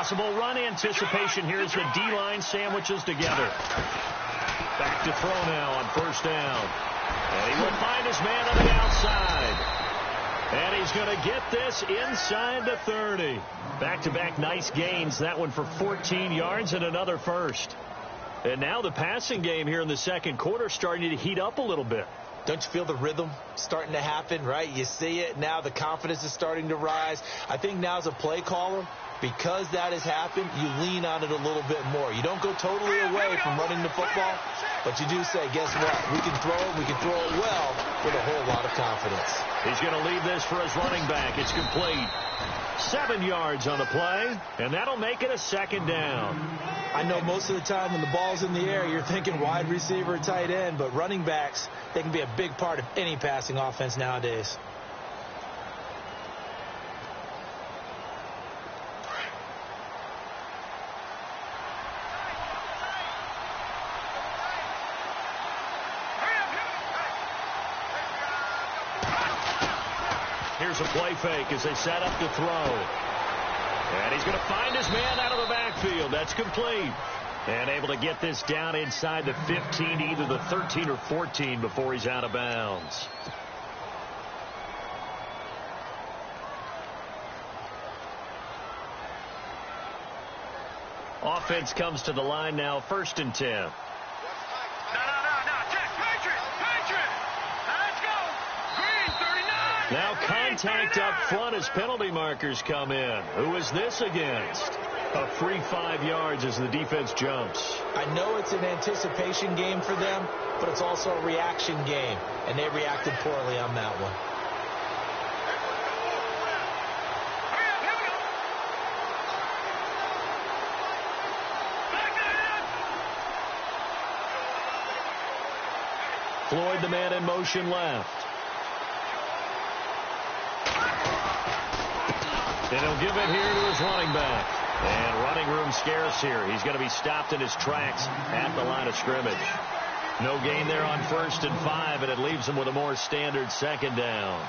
possible run anticipation here as the D-line sandwiches together. Back to throw now on first down. And he will find his man on the outside. And he's going to get this inside the 30. Back-to-back nice gains. That one for 14 yards and another first. And now the passing game here in the second quarter starting to heat up a little bit. Don't you feel the rhythm starting to happen, right? You see it. Now the confidence is starting to rise. I think now as a play caller, because that has happened, you lean on it a little bit more. You don't go totally away from running the football, but you do say, guess what? We can throw it. We can throw it well with a whole lot of confidence. He's going to leave this for his running back. It's complete. 7 yards on the play, and that'll make it a second down. I know most of the time when the ball's in the air, you're thinking wide receiver, tight end, but running backs, they can be a big part of any passing offense nowadays. Here's a play fake as they set up to throw. And he's going to find his man out of the backfield. That's complete. And able to get this down inside the 15, either the 13 or 14 before he's out of bounds. Offense comes to the line now, 1st and 10. Now contact up front as penalty markers come in. Who is this against? A free 5 yards as the defense jumps. I know it's an anticipation game for them, but it's also a reaction game, and they reacted poorly on that one. Floyd, the man in motion left. And he'll give it here to his running back. And running room scarce here. He's going to be stopped in his tracks at the line of scrimmage. No gain there on 1st and 5, and it leaves him with a more standard second down.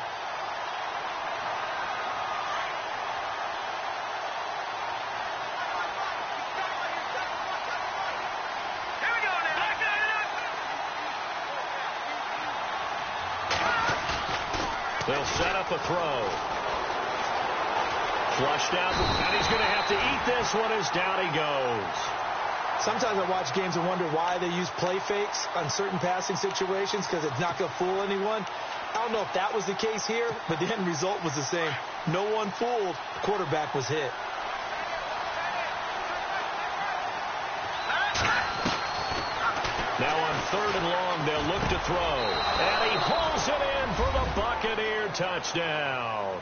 They'll set up a throw. Flushed out, and he's going to have to eat this one as down he goes. Sometimes I watch games and wonder why they use play fakes on certain passing situations, because it's not going to fool anyone. I don't know if that was the case here, but the end result was the same. No one fooled. The quarterback was hit. Now on 3rd and long, they'll look to throw. And he pulls it in for the Buccaneer touchdown.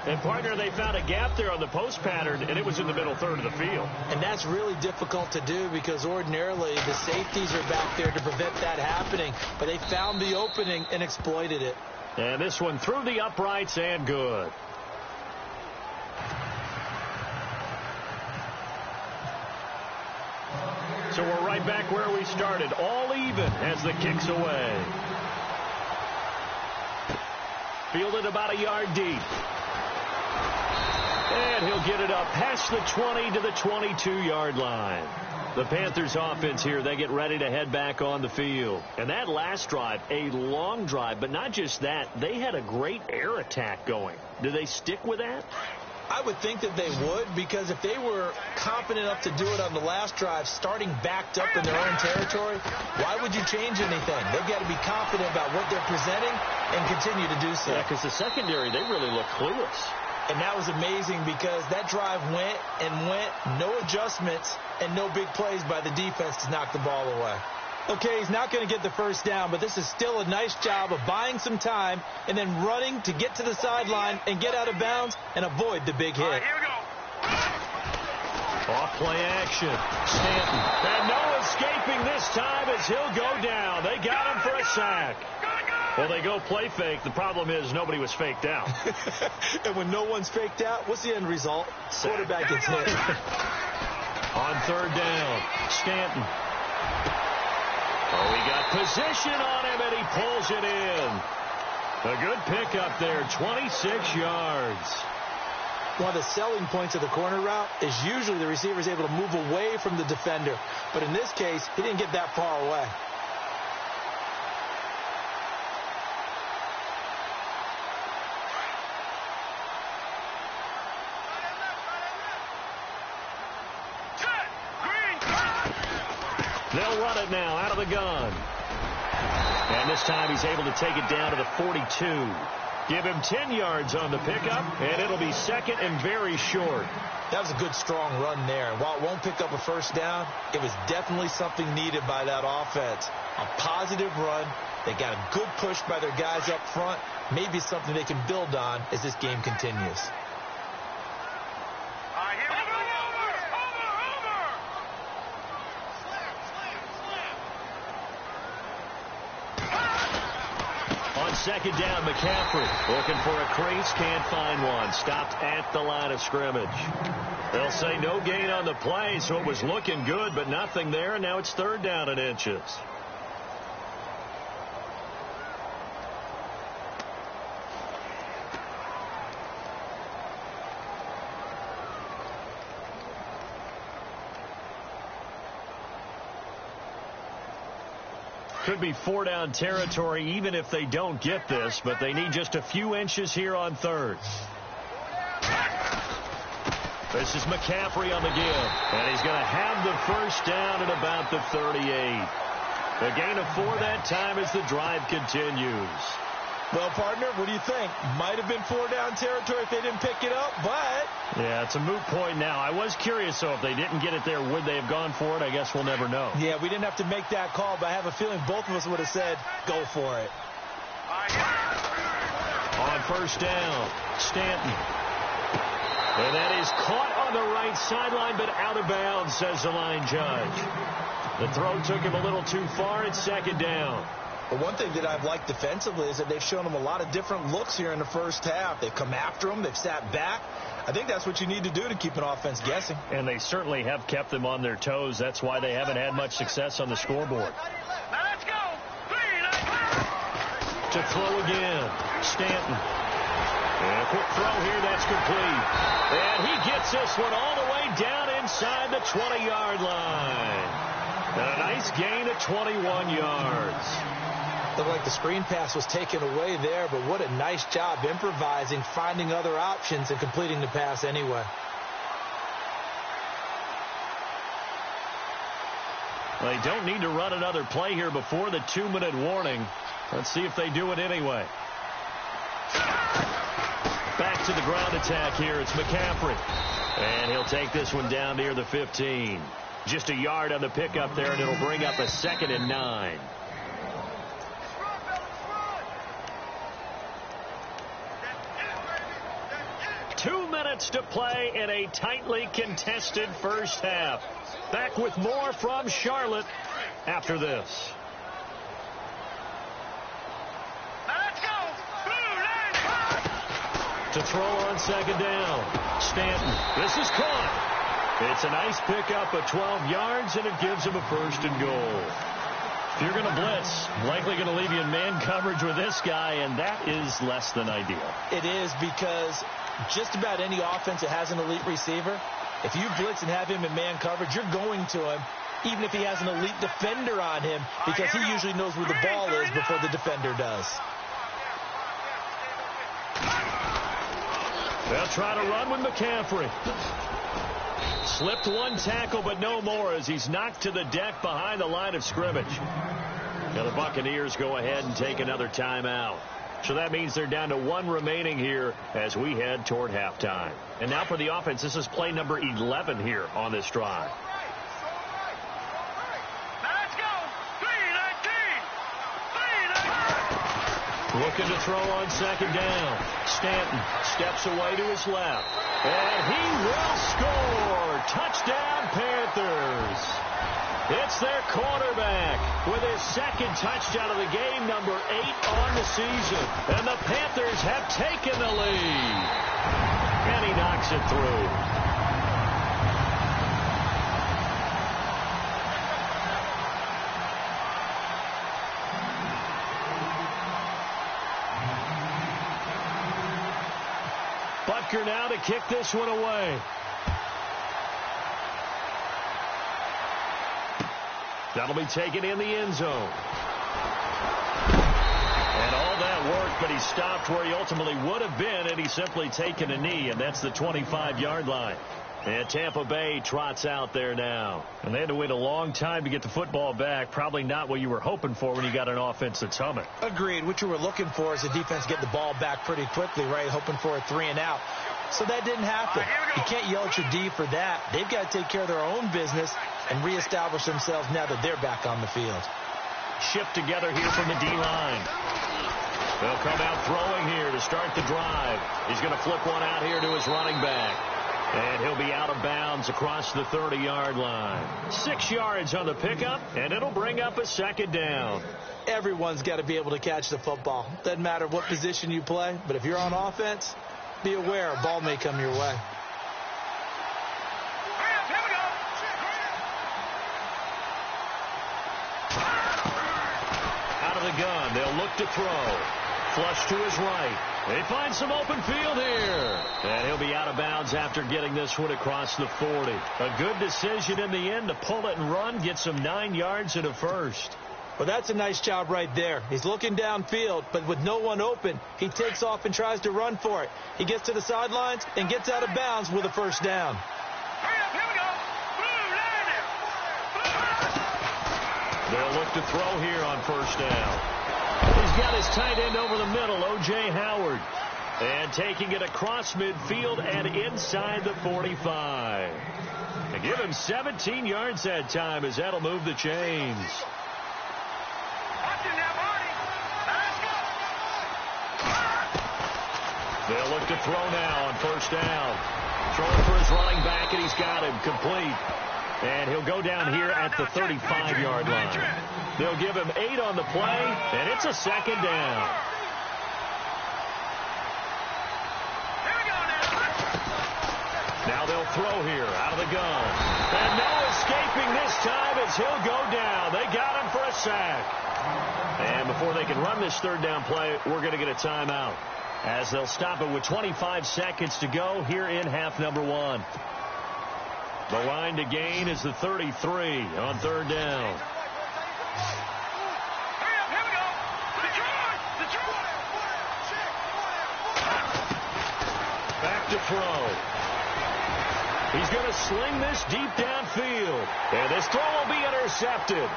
And, partner, they found a gap there on the post pattern, and it was in the middle third of the field. And that's really difficult to do because ordinarily the safeties are back there to prevent that happening. But they found the opening and exploited it. And this one through the uprights and good. So we're right back where we started, all even as the kick's away. Fielded about a yard deep. And he'll get it up past the 20 to the 22-yard line. The Panthers offense here, they get ready to head back on the field. And that last drive, a long drive, but not just that, they had a great air attack going. Do they stick with that? I would think that they would, because if they were confident enough to do it on the last drive, starting backed up in their own territory, why would you change anything? They've got to be confident about what they're presenting and continue to do so. Yeah, because the secondary, they really look clueless. And that was amazing because that drive went and went, no adjustments, and no big plays by the defense to knock the ball away. Okay, he's not going to get the first down, but this is still a nice job of buying some time and then running to get to the sideline and get out of bounds and avoid the big hit. All right, here we go. Off play action. Stanton. And no escaping this time as he'll go down. They got him for a sack. Well, they go play fake. The problem is nobody was faked out. And when no one's faked out, what's the end result? Quarterback gets hit. On 3rd down, Stanton. Oh, he got position on him, and he pulls it in. A good pickup there, 26 yards. One of the selling points of the corner route is usually the receiver is able to move away from the defender. But in this case, he didn't get that far away. They'll run it now out of the gun. And this time he's able to take it down to the 42. Give him 10 yards on the pickup, and it'll be second and very short. That was a good, strong run there. And while it won't pick up a first down, it was definitely something needed by that offense. A positive run. They got a good push by their guys up front. Maybe something they can build on as this game continues. Second down, McCaffrey looking for a crease, can't find one. Stopped at the line of scrimmage. They'll say no gain on the play, so it was looking good, but nothing there, and now it's third down and inches. Could be four-down territory even if they don't get this, but they need just a few inches here on third. This is McCaffrey on the give, and he's going to have the first down at about the 38. The gain of 4 that time as the drive continues. Well, partner, what do you think? Might have been four-down territory if they didn't pick it up, but... Yeah, it's a moot point now. I was curious, so if they didn't get it there, would they have gone for it? I guess we'll never know. Yeah, we didn't have to make that call, but I have a feeling both of us would have said, go for it. On first down, Stanton. And that is caught on the right sideline, but out of bounds, says the line judge. The throw took him a little too far. It's second down. But one thing that I've liked defensively is that they've shown them a lot of different looks here in the first half. They've come after them. They've sat back. I think that's what you need to do to keep an offense guessing. And they certainly have kept them on their toes. That's why they haven't had much success on the scoreboard. Let's go. To throw again, Stanton. And a quick throw here, that's complete. And he gets this one all the way down inside the 20-yard line. And a nice gain of 21 yards. Looked like the screen pass was taken away there, but what a nice job improvising, finding other options, and completing the pass anyway. They don't need to run another play here before the 2-minute warning. Let's see if they do it anyway. Back to the ground attack here. It's McCaffrey. And he'll take this one down near the 15. Just a yard on the pickup there, and it'll bring up a 2nd and 9. To play in a tightly contested first half. Back with more from Charlotte after this. Let's go. To throw on second down, Stanton. This is caught. It's a nice pickup of 12 yards, and it gives him a 1st and goal. If you're going to blitz, likely going to leave you in man coverage with this guy, and that is less than ideal. It is, because just about any offense that has an elite receiver, if you blitz and have him in man coverage, you're going to him, even if he has an elite defender on him, because he usually knows where the ball is before the defender does. They'll try to run with McCaffrey. Slipped one tackle, but no more, as he's knocked to the deck behind the line of scrimmage. Now the Buccaneers go ahead and take another timeout. So that means they're down to 1 remaining here as we head toward halftime. And now for the offense, this is play number 11 here on this drive. Let's go. 3-19. Looking to throw on second down. Stanton steps away to his left. And he will score. Touchdown, Panthers. It's their quarterback with his 2nd touchdown of the game, number 8 on the season. And the Panthers have taken the lead. And he knocks it through. Butker now to kick this one away. That'll be taken in the end zone. And all that work, but he stopped where he ultimately would have been, and he's simply taken a knee, and that's the 25-yard line. And Tampa Bay trots out there now. And they had to wait a long time to get the football back. Probably not what you were hoping for when you got an offense that's humming. Agreed. What you were looking for is the defense get the ball back pretty quickly, right? Hoping for a 3-and-out. So that didn't happen. You can't yell at your D for that. They've got to take care of their own business and reestablish themselves now that they're back on the field. Shift together here from the D-line. They'll come out throwing here to start the drive. He's going to flip one out here to his running back. And he'll be out of bounds across the 30-yard line. 6 yards on the pickup, and it'll bring up a second down. Everyone's got to be able to catch the football. Doesn't matter what position you play, but if you're on offense, be aware a ball may come your way. Out of the gun, they'll look to throw. Flush to his right. They find some open field here. And he'll be out of bounds after getting this one across the 40. A good decision in the end to pull it and run, get some 9 yards and a first. Well, that's a nice job right there. He's looking downfield, but with no one open, he takes off and tries to run for it. He gets to the sidelines and gets out of bounds with a first down. They'll look to throw here on first down. He's got his tight end over the middle, O.J. Howard. And taking it across midfield and inside the 45. They give him 17 yards that time as that'll move the chains. They'll look to throw now on first down. Throwing for his running back, and he's got him complete. And he'll go down here at the 35-yard line. They'll give him 8 on the play, and it's a second down. Now they'll throw here out of the gun. And no escaping this time as he'll go down. They got him for a sack. And before they can run this third down play, we're going to get a timeout, as they'll stop it with 25 seconds to go here in half number 1. The line to gain is the 33 on third down. Back to throw. He's going to sling this deep downfield. And this throw will be intercepted.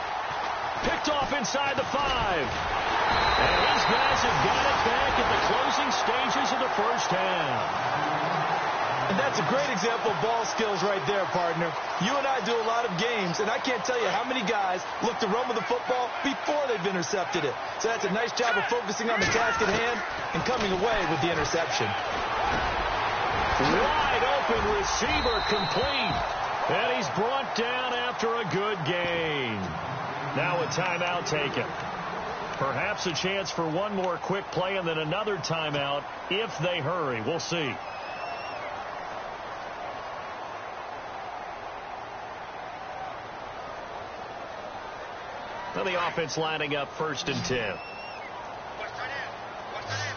Picked off inside the 5. And these guys have got it back at the closing stages of the first half. And that's a great example of ball skills right there, partner. You and I do a lot of games, and I can't tell you how many guys look to run with the football before they've intercepted it. So that's a nice job of focusing on the task at hand and coming away with the interception. Wide open receiver complete. And he's brought down after a good gain. Now a timeout taken. Perhaps a chance for one more quick play and then another timeout if they hurry. We'll see. Now the offense lining up 1st and 10.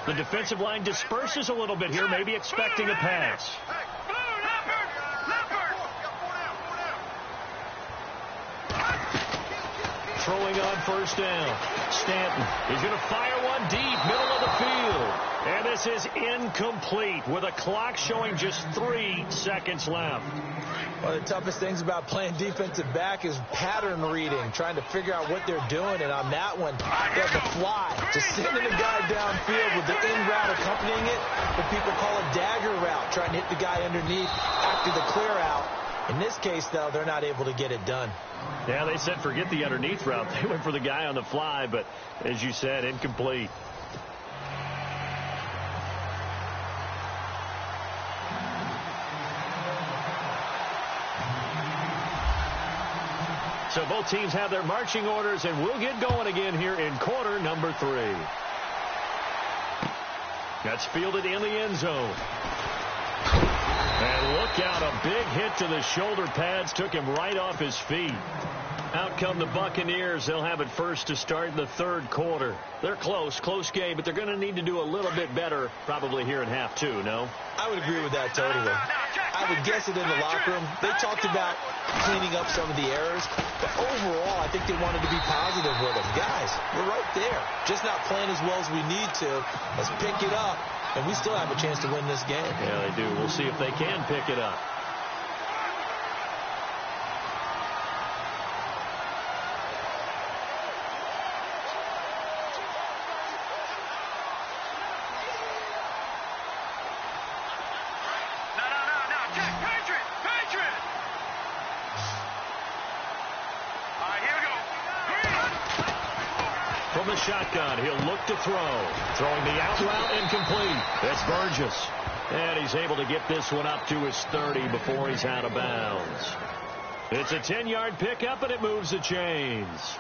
The defensive line disperses a little bit here, maybe expecting a pass. Throwing on first down. Stanton is going to fire one deep, middle of the field. And this is incomplete with a clock showing just 3 seconds left. One of the toughest things about playing defensive back is pattern reading, trying to figure out what they're doing. And on that one, they had the fly, just sending the guy downfield with the in route accompanying it, what people call a dagger route, trying to hit the guy underneath after the clear out. In this case, though, they're not able to get it done. Yeah, they said forget the underneath route. They went for the guy on the fly, but as you said, incomplete. So both teams have their marching orders, and we'll get going again here in quarter number 3. That's fielded in the end zone. And look look out. A big hit to the shoulder pads took him right off his feet. Out come the Buccaneers. They'll have it first to start the third quarter. They're close game, but they're going to need to do a little bit better probably here in half two, no? I would agree with that totally. I would guess it in the locker room. They talked about cleaning up some of the errors, but overall, I think they wanted to be positive with them. Guys, we're right there. Just not playing as well as we need to. Let's pick it up, and we still have a chance to win this game. Yeah, they do. We'll see if they can pick it up. From the shotgun, he'll look to throw. Throwing the out route incomplete. That's Burgess. And he's able to get this one up to his 30 before he's out of bounds. It's a 10-yard pickup, and it moves the chains.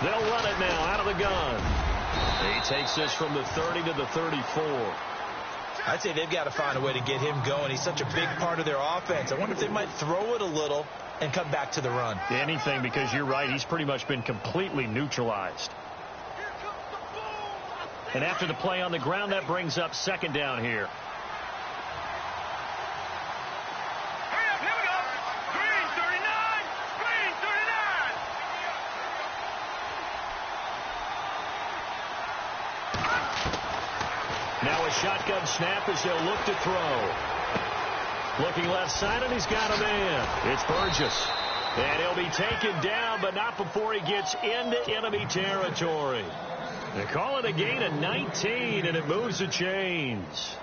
They'll run it now out of the gun. He takes this from the 30 to the 34. I'd say they've got to find a way to get him going. He's such a big part of their offense. I wonder if they might throw it a little and come back to the run. Anything, because you're right. He's pretty much been completely neutralized. And after the play on the ground, that brings up second down here. Now a shotgun snap as they'll look to throw. Looking left side, and he's got a man. It's Burgess. And he'll be taken down, but not before he gets into enemy territory. They call it a gain of 19, and it moves the chains.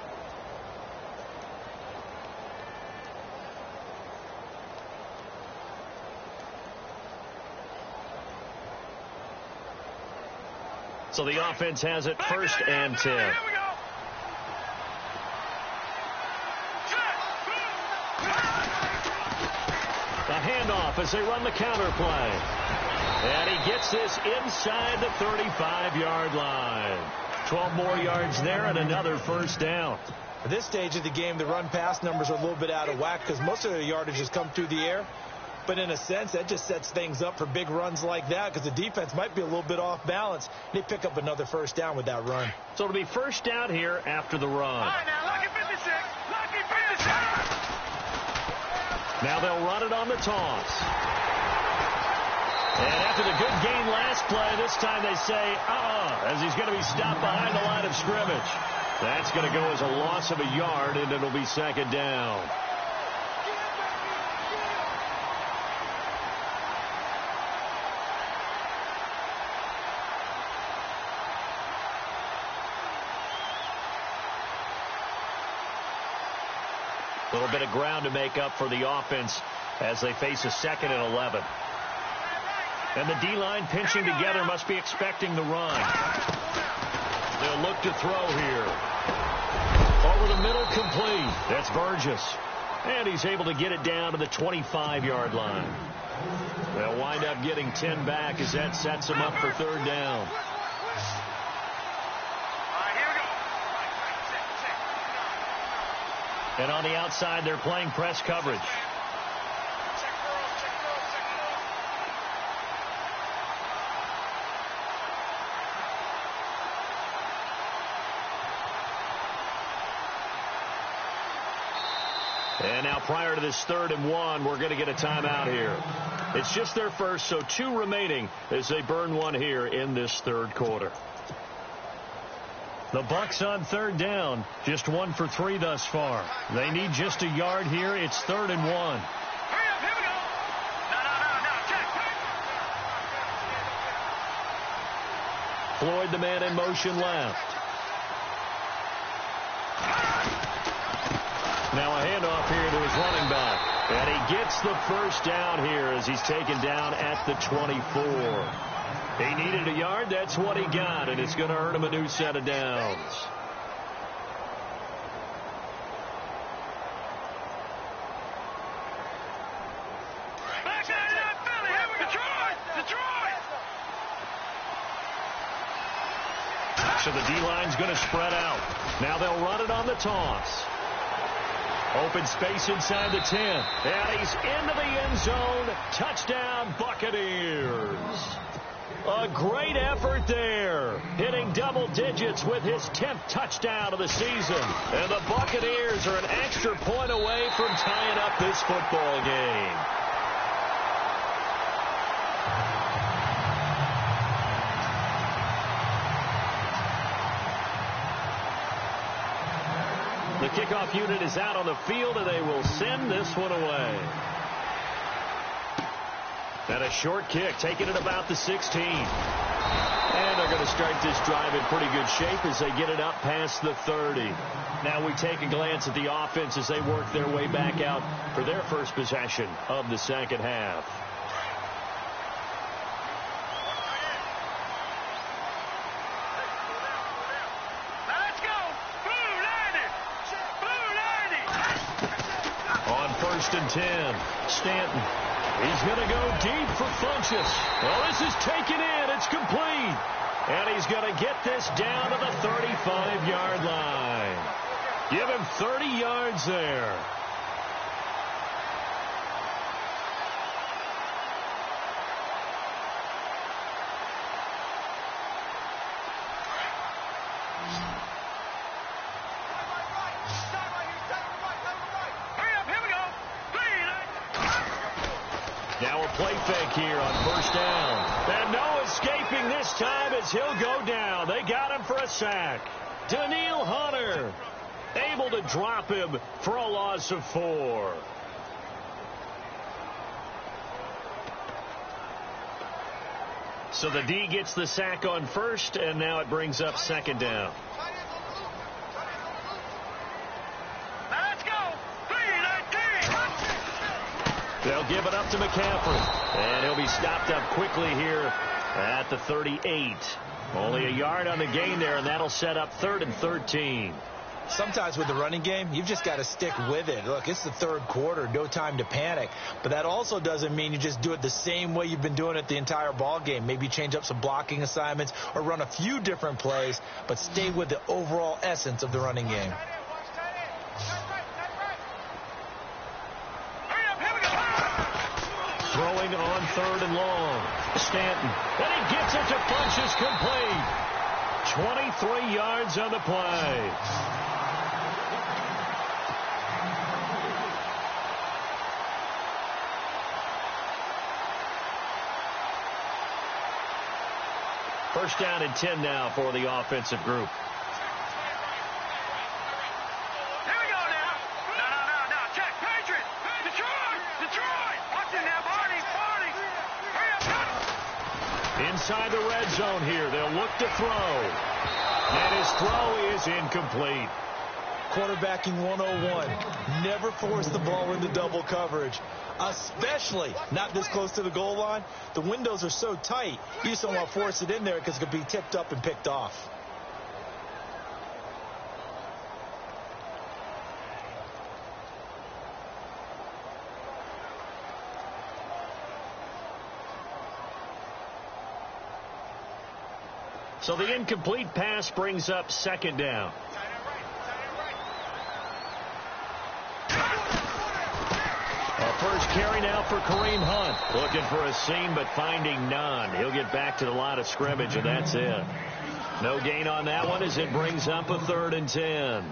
So the offense has it first and 10. The handoff as they run the counter play. And he gets this inside the 35-yard line. 12 more yards there and another first down. At this stage of the game, the run-pass numbers are a little bit out of whack because most of their yardage has come through the air. But in a sense, that just sets things up for big runs like that because the defense might be a little bit off balance. They pick up another first down with that run. So it'll be first down here after the run. All right, now, lucky 56. Lucky 56. Now they'll run it on the toss. And after the good gain last play, this time they say, as he's going to be stopped behind the line of scrimmage. That's going to go as a loss of a yard, and it'll be second down. A little bit of ground to make up for the offense as they face a second and 11. And the D-line pinching together must be expecting the run. They'll look to throw here. Over the middle, complete. That's Burgess. And he's able to get it down to the 25-yard line. They'll wind up getting 10 back as that sets them up for third down. And on the outside, they're playing press coverage. And now prior to this 3rd and 1, we're going to get a timeout here. It's just their first, so 2 remaining as they burn one here in this 3rd quarter. The Bucs on 3rd down, just 1 for 3 thus far. They need just a yard here. It's 3rd and 1. Hurry up, here we go. No, check. Floyd, the man in motion left. Now a handoff here to his running back. And he gets the first down here as he's taken down at the 24. He needed a yard. That's what he got, and it's going to earn him a new set of downs. Back out of Philly. Here we go. Detroit. So the D-line's going to spread out. Now they'll run it on the toss. Open space inside the 10. And he's into the end zone. Touchdown, Buccaneers. A great effort there. Hitting double digits with his 10th touchdown of the season. And the Buccaneers are an extra point away from tying up this football game. The kickoff unit is out on the field, and they will send this one away. And a short kick, taking it about the 16. And they're going to start this drive in pretty good shape as they get it up past the 30. Now we take a glance at the offense as they work their way back out for their first possession of the second half. And 10. Stanton. He's going to go deep for Funchess. Well, this is taken in. It's complete. And he's going to get this down to the 35-yard line. Give him 30 yards there. Now a play fake here on first down. And no escaping this time as he'll go down. They got him for a sack. Daniil Hunter able to drop him for a loss of 4. So the D gets the sack on first, and now it brings up second down. They'll give it up to McCaffrey. And he'll be stopped up quickly here at the 38. Only a yard on the gain there, and that'll set up 3rd and 13. Sometimes with the running game, you've just got to stick with it. Look, it's the third quarter, no time to panic. But that also doesn't mean you just do it the same way you've been doing it the entire ball game. Maybe change up some blocking assignments or run a few different plays, but stay with the overall essence of the running game. Throwing on 3rd and long. Stanton. And he gets it to Funchess complete. 23 yards on the play. First down and 10 now for the offensive group. Inside the red zone here. They'll look to throw. And his throw is incomplete. Quarterbacking 101. Never force the ball into double coverage, especially not this close to the goal line. The windows are so tight, you just don't want to force it in there because it could be tipped up and picked off. So the incomplete pass brings up second down. A first carry now for Kareem Hunt. Looking for a seam, but finding none. He'll get back to the line of scrimmage, and that's it. No gain on that one as it brings up a 3rd and 10.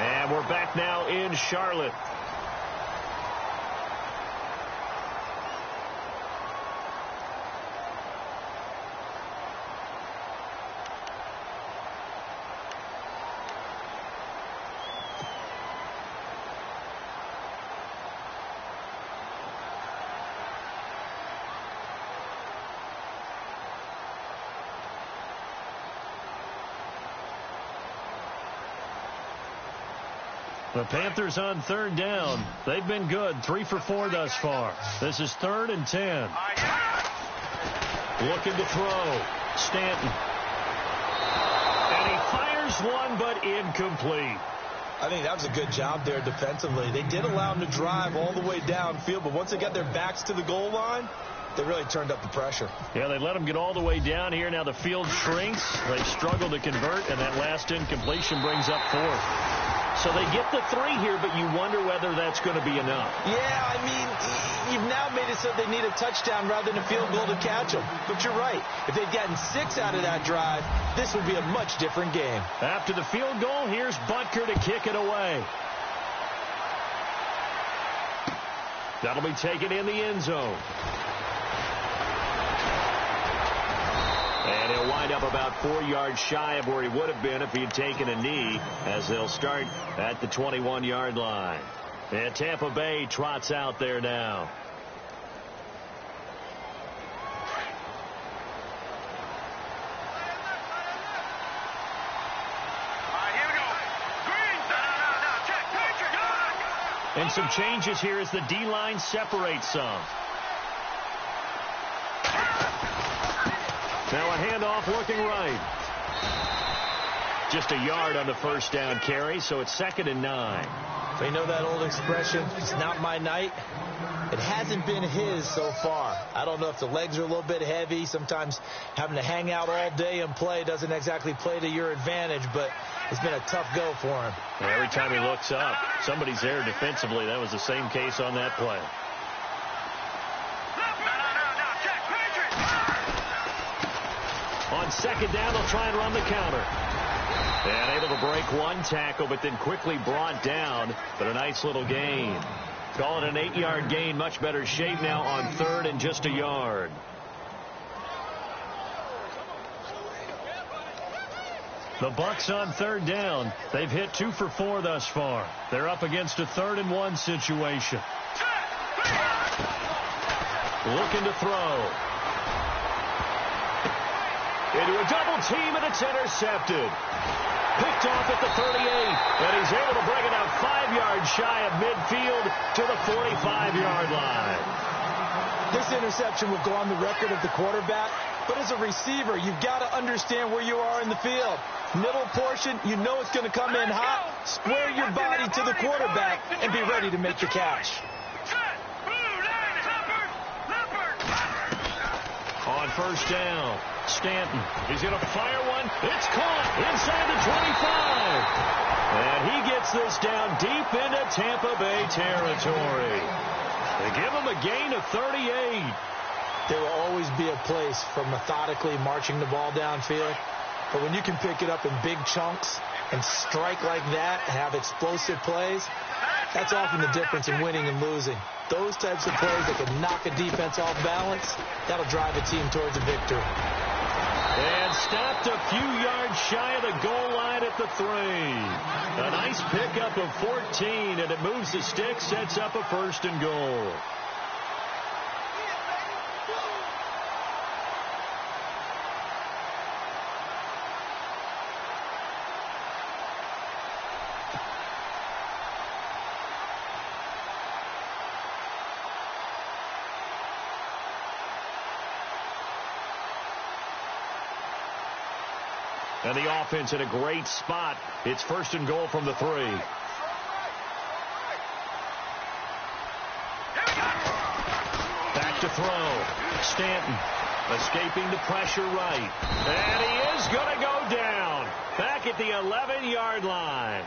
And we're back now in Charlotte. The Panthers on third down. They've been good. 3 for 4 thus far. This is 3rd and 10. Looking to throw. Stanton. And he fires one, but incomplete. I think that was a good job there defensively. They did allow them to drive all the way downfield, but once they got their backs to the goal line, they really turned up the pressure. Yeah, they let them get all the way down here. Now the field shrinks. They struggle to convert, and that last incompletion brings up 4th. So they get the 3 here, but you wonder whether that's going to be enough. Yeah, I mean, you've now made it so they need a touchdown rather than a field goal to catch them. But you're right. If they'd gotten 6 out of that drive, this would be a much different game. After the field goal, here's Butker to kick it away. That'll be taken in the end zone. And he'll wind up about 4 yards shy of where he would have been if he had taken a knee, as they'll start at the 21-yard line. And Tampa Bay trots out there now. And some changes here as the D-line separates some. Now a handoff looking right. Just a yard on the first down carry, so it's 2nd and 9. So you know that old expression, it's not my night? It hasn't been his so far. I don't know if the legs are a little bit heavy. Sometimes having to hang out all day and play doesn't exactly play to your advantage, but it's been a tough go for him. And every time he looks up, somebody's there defensively. That was the same case on that play. On 2nd down, they'll try and run the counter. And able to break one tackle, but then quickly brought down. But a nice little gain. Call it an 8-yard gain. Much better shape now on 3rd and just a yard. The Bucs on 3rd down. They've hit 2 for 4 thus far. They're up against a 3rd and 1 situation. Looking to throw. Into a double team, and it's intercepted. Picked off at the 38, and he's able to bring it out 5 yards shy of midfield to the 45-yard line. This interception will go on the record of the quarterback, but as a receiver, you've got to understand where you are in the field. Middle portion, you know it's going to come in hot. Square your body to the quarterback and be ready to make the catch. On 1st down, Stanton. He's going to fire one. It's caught inside the 25. And he gets this down deep into Tampa Bay territory. They give him a gain of 38. There will always be a place for methodically marching the ball downfield. But when you can pick it up in big chunks and strike like that and have explosive plays, that's often the difference in winning and losing. Those types of plays that can knock a defense off balance, that'll drive a team towards a victory. And stopped a few yards shy of the goal line at the 3. A nice pickup of 14, and it moves the stick, sets up a 1st and goal. And the offense in a great spot. It's 1st and goal from the 3. Back to throw. Stanton escaping the pressure right. And he is going to go down. Back at the 11-yard line.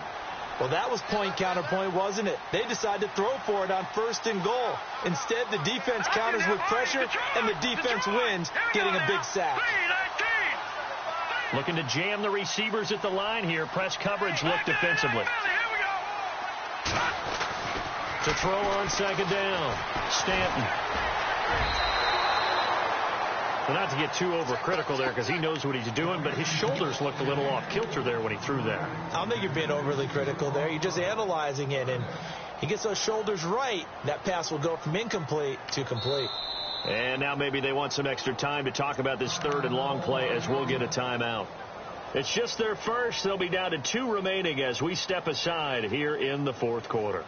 Well, that was point counterpoint, wasn't it? They decided to throw for it on 1st and goal. Instead, the defense counters with pressure, and the defense wins, getting a big sack. Looking to jam the receivers at the line here. Press coverage look defensively. To throw on 2nd down. Stanton. Well, not to get too overcritical there because he knows what he's doing, but his shoulders looked a little off kilter there when he threw that. I don't think you're being overly critical there. You're just analyzing it, and he gets those shoulders right. That pass will go from incomplete to complete. And now maybe they want some extra time to talk about this 3rd and long play as we'll get a timeout. It's just their first. They'll be down to 2 remaining as we step aside here in the fourth quarter.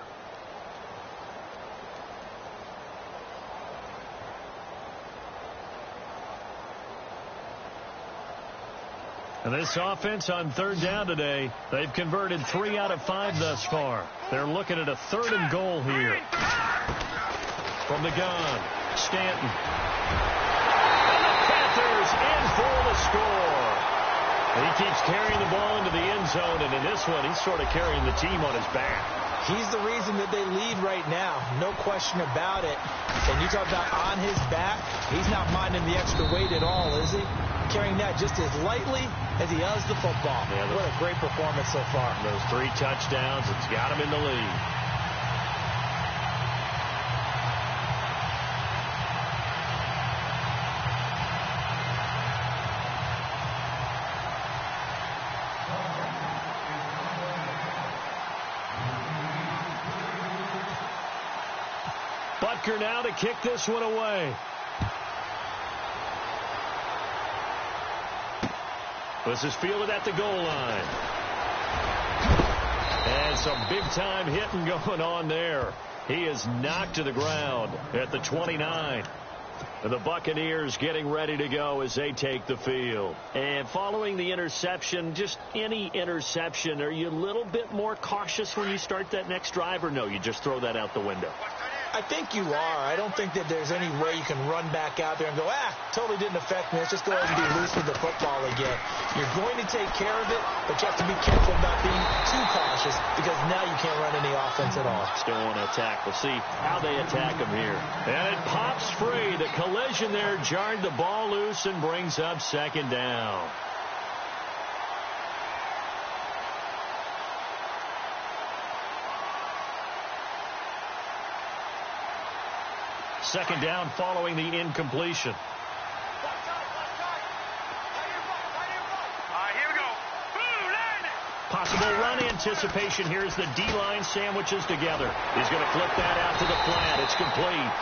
And this offense on third down today, they've converted 3 out of 5 thus far. They're looking at a 3rd and goal here. From the gun, Stanton. And the Panthers in for the score. He keeps carrying the ball into the end zone, and in this one, he's sort of carrying the team on his back. He's the reason that they lead right now. No question about it. And you talk about on his back, he's not minding the extra weight at all, is he? Carrying that just as lightly as he does the football. Yeah, what a great performance so far. Those 3 touchdowns, it's got him in the lead. Butker now to kick this one away. This is fielded at the goal line. And some big-time hitting going on there. He is knocked to the ground at the 29. And the Buccaneers getting ready to go as they take the field. And following the interception, just any interception, are you a little bit more cautious when you start that next drive, or no, you just throw that out the window? I think you are. I don't think that there's any way you can run back out there and go, totally didn't affect me. Let's just go ahead and be loose with the football again. You're going to take care of it, but you have to be careful about being too cautious because now you can't run any offense at all. Still want to attack. We'll see how they attack him here. And it pops free. The collision there jarred the ball loose and brings up 2nd down. Second down following the incompletion. Here we go. Possible run anticipation here as the D-line sandwiches together. He's going to flip that out to the flat. It's complete.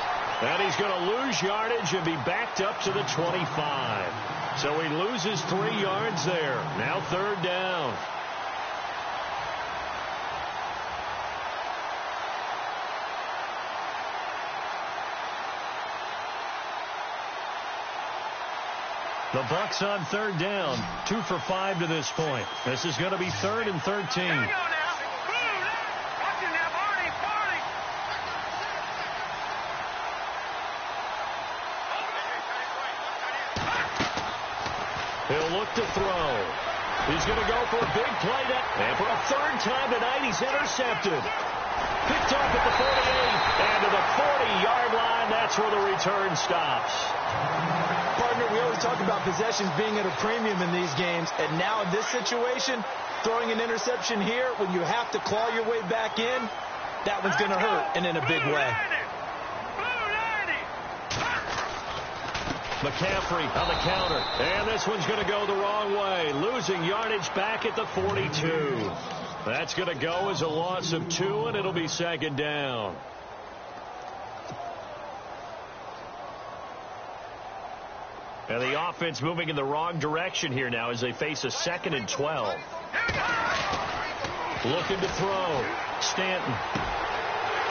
And he's going to lose yardage and be backed up to the 25. So he loses 3 yards there. Now 3rd down. The Bucs on 3rd down, 2 for 5 to this point. This is going to be 3rd and 13. He'll look to throw. He's going to go for a big play. And for a 3rd time tonight, he's intercepted. Picked off at the 48 and to the 40-yard line. That's where the return stops. Partner, we always talk about possessions being at a premium in these games, and now in this situation, throwing an interception here when you have to claw your way back in, that one's going to hurt, and in a big way. McCaffrey on the counter, and this one's going to go the wrong way, losing yardage back at the 42. That's going to go as a loss of 2, and it'll be 2nd down. And the offense moving in the wrong direction here now as they face a 2nd and 12. Looking to throw. Stanton.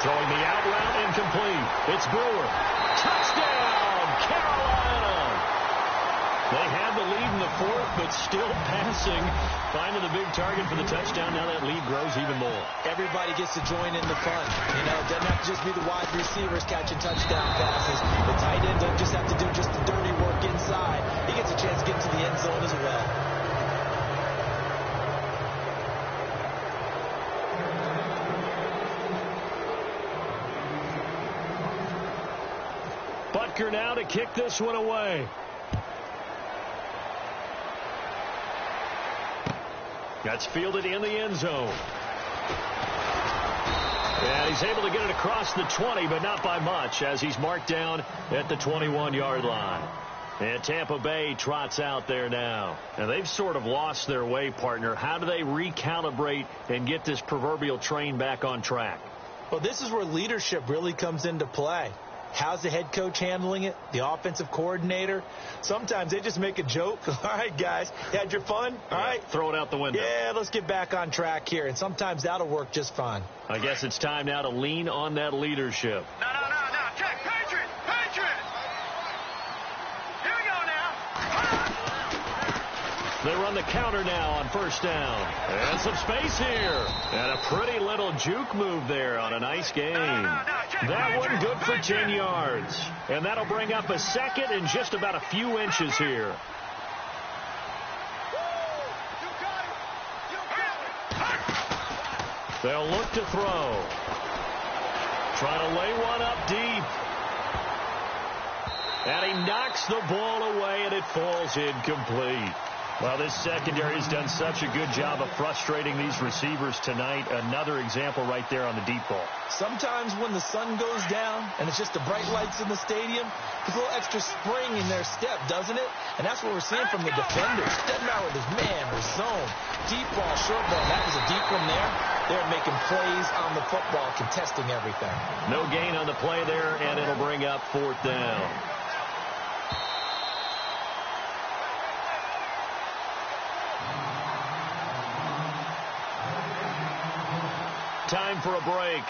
Throwing the out route incomplete. It's Brewer. Touchdown, Carolina. They had the lead in the 4th, but still passing. Finding the big target for the touchdown. Now that lead grows even more. Everybody gets to join in the fun. You know, it doesn't have to just be the wide receivers catching touchdown passes. The tight end doesn't just have to do just the dirty work inside. He gets a chance to get to the end zone as well. Butker now to kick this one away. That's fielded in the end zone. And he's able to get it across the 20, but not by much, as he's marked down at the 21-yard line. And Tampa Bay trots out there now. And they've sort of lost their way, partner. How do they recalibrate and get this proverbial train back on track? Well, this is where leadership really comes into play. How's the head coach handling it? The offensive coordinator? Sometimes they just make a joke. All right, guys, you had your fun? All right. Throw it out the window. Yeah, let's get back on track here. And sometimes that'll work just fine. I guess it's time now to lean on that leadership. No. Check. Patriot. Here we go now. They run the counter now on first down. And some space here. And a pretty little juke move there on a nice game. That one good for 10 yards. And that'll bring up a second and just about a few inches here. They'll look to throw. Trying to lay one up deep. And he knocks the ball away, and it falls incomplete. Well, this secondary has done such a good job of frustrating these receivers tonight. Another example right there on the deep ball. Sometimes when the sun goes down and it's just the bright lights in the stadium, there's a little extra spring in their step, doesn't it? And that's what we're seeing from the defenders. Doesn't matter whether it's man or zone. Deep ball, short ball. That was a deep one there. They're making plays on the football, contesting everything. No gain on the play there, and it'll bring up fourth down. Time for a break.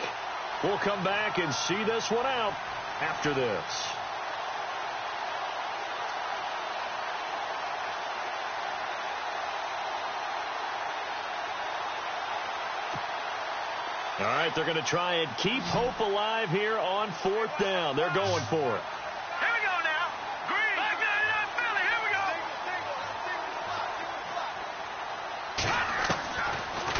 We'll come back and see this one out after this. All right, they're going to try and keep hope alive here on fourth down. They're going for it. Here we go now. Green. Back 99 Philly. Here we go.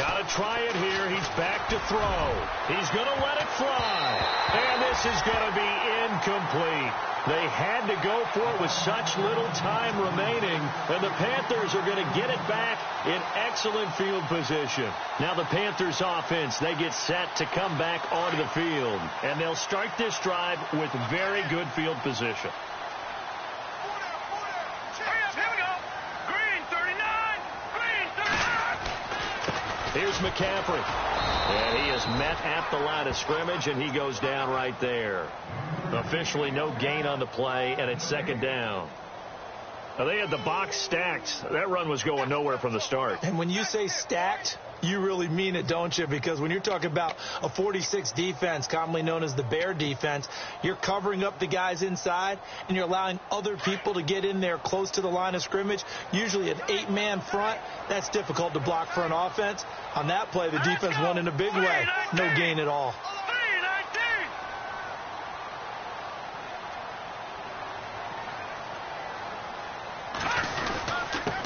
Got to try it here. He's back to throw. He's going to let it fly. And this is going to be incomplete. They had to go for it with such little time remaining. And the Panthers are going to get it back in excellent field position. Now the Panthers offense, they get set to come back onto the field. And they'll start this drive with very good field position. Here we go. Green 39. Green 39. Here's McCaffrey. And he is met at the line of scrimmage, and he goes down right there. Officially no gain on the play, and it's second down. Now, they had the box stacked. That run was going nowhere from the start. And when you say stacked, you really mean it, don't you? Because when you're talking about a 46 defense, commonly known as the Bear defense, you're covering up the guys inside, and you're allowing other people to get in there close to the line of scrimmage, usually an 8-man front. That's difficult to block for an offense. On that play, the defense won in a big way. No gain at all.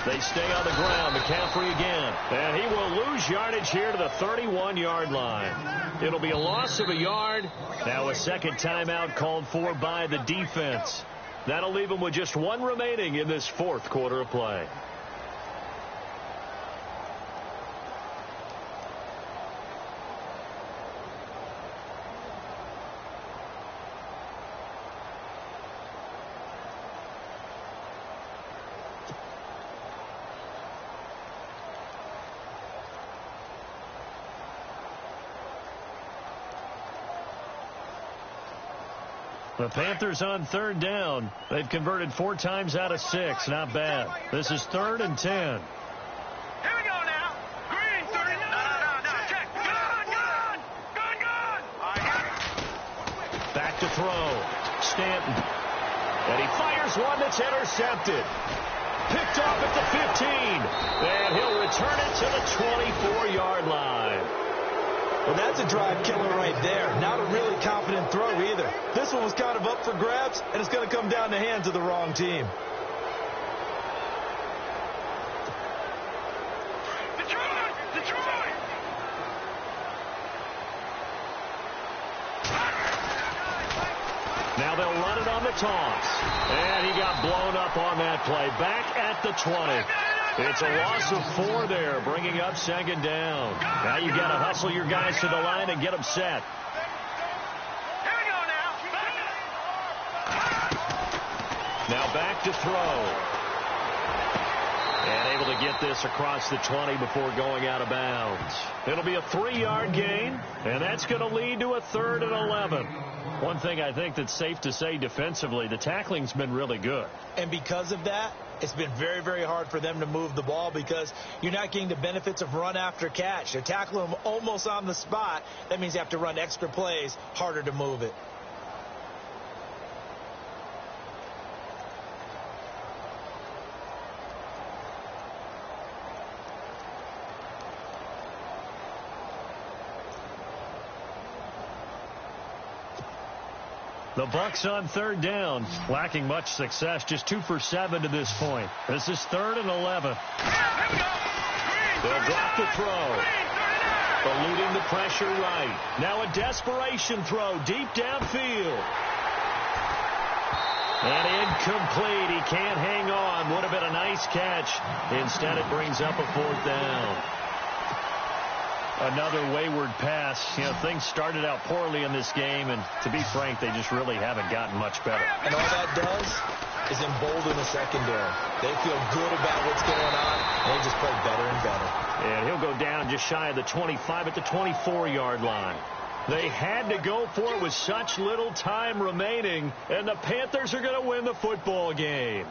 They stay on the ground. McCaffrey again. And he will lose yardage here to the 31-yard line. It'll be a loss of a yard. Now a second timeout called for by the defense. That'll leave them with just one remaining in this fourth quarter of play. The Panthers on third down. They've converted 4 times out of 6. Not bad. This is 3rd and 10. Here we go now. Green 39. No. Check. Gun. Back to throw. Stanton. And he fires one that's intercepted. Picked off at the 15. And he'll return it to the 24-yard line. Well, that's a drive killer right there. Not a really confident throw either. This one was kind of up for grabs, and it's going to come down the hands of the wrong team. Detroit! Now they'll run it on the toss. And he got blown up on that play. Back at the 20. It's a loss of 4 there, bringing up second down. Now you've got to hustle your guys to the line and get them set. Here we go now. Now back to throw. And able to get this across the 20 before going out of bounds. It'll be a 3-yard gain, and that's going to lead to a 3rd and 11. One thing I think that's safe to say defensively, the tackling's been really good. And because of that, it's been very, very hard for them to move the ball because you're not getting the benefits of run after catch. They're tackling them almost on the spot. That means you have to run extra plays, harder to move it. The Bucs on 3rd down, lacking much success, just 2 for 7 to this point. This is 3rd and 11. They'll drop the throw. Eluding the pressure right. Now a desperation throw deep downfield. And incomplete. He can't hang on. Would have been a nice catch. Instead, it brings up a 4th down. Another wayward pass. You know, things started out poorly in this game, and to be frank, they just really haven't gotten much better. And all that does is embolden the secondary. They feel good about what's going on, and they just play better and better. And he'll go down just shy of the 25 at the 24-yard line. They had to go for it with such little time remaining, and the Panthers are going to win the football game.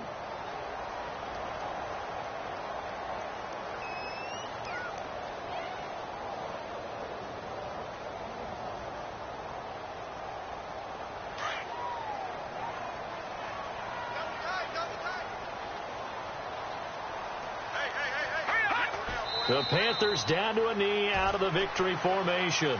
The Panthers down to a knee out of the victory formation.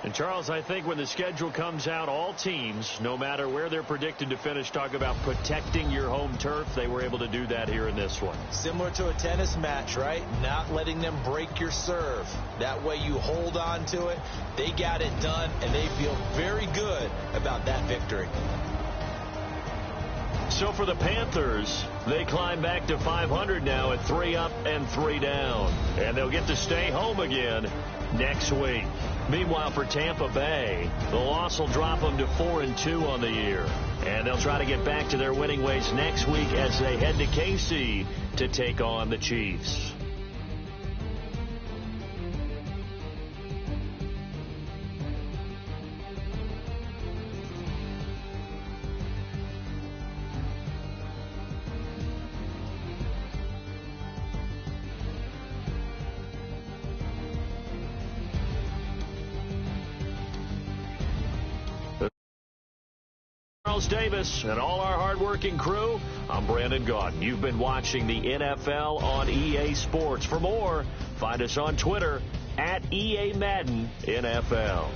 And, Charles, I think when the schedule comes out, all teams, no matter where they're predicted to finish, talk about protecting your home turf. They were able to do that here in this one. Similar to a tennis match, right? Not letting them break your serve. That way you hold on to it. They got it done, and they feel very good about that victory. So for the Panthers, they climb back to 500 now at 3 up and 3 down. And they'll get to stay home again next week. Meanwhile, for Tampa Bay, the loss will drop them to 4-2 on the year. And they'll try to get back to their winning ways next week as they head to KC to take on the Chiefs. Davis and all our hardworking crew, I'm Brandon Gaudin. You've been watching the NFL on EA Sports. For more, find us on Twitter at EA Madden NFL.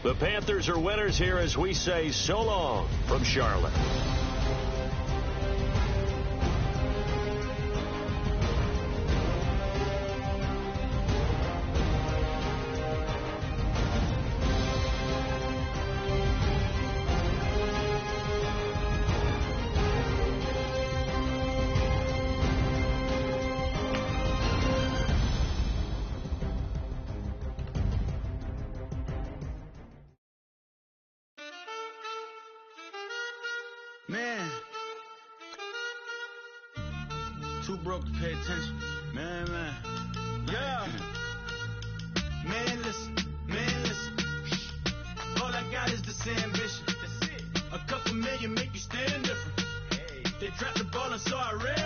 The Panthers are winners here as we say so long from Charlotte. Man, too broke to pay attention. Man. Yeah. Man, listen. All I got is this ambition. That's it. A couple million make you stand different. Hey. They dropped the ball and saw it red.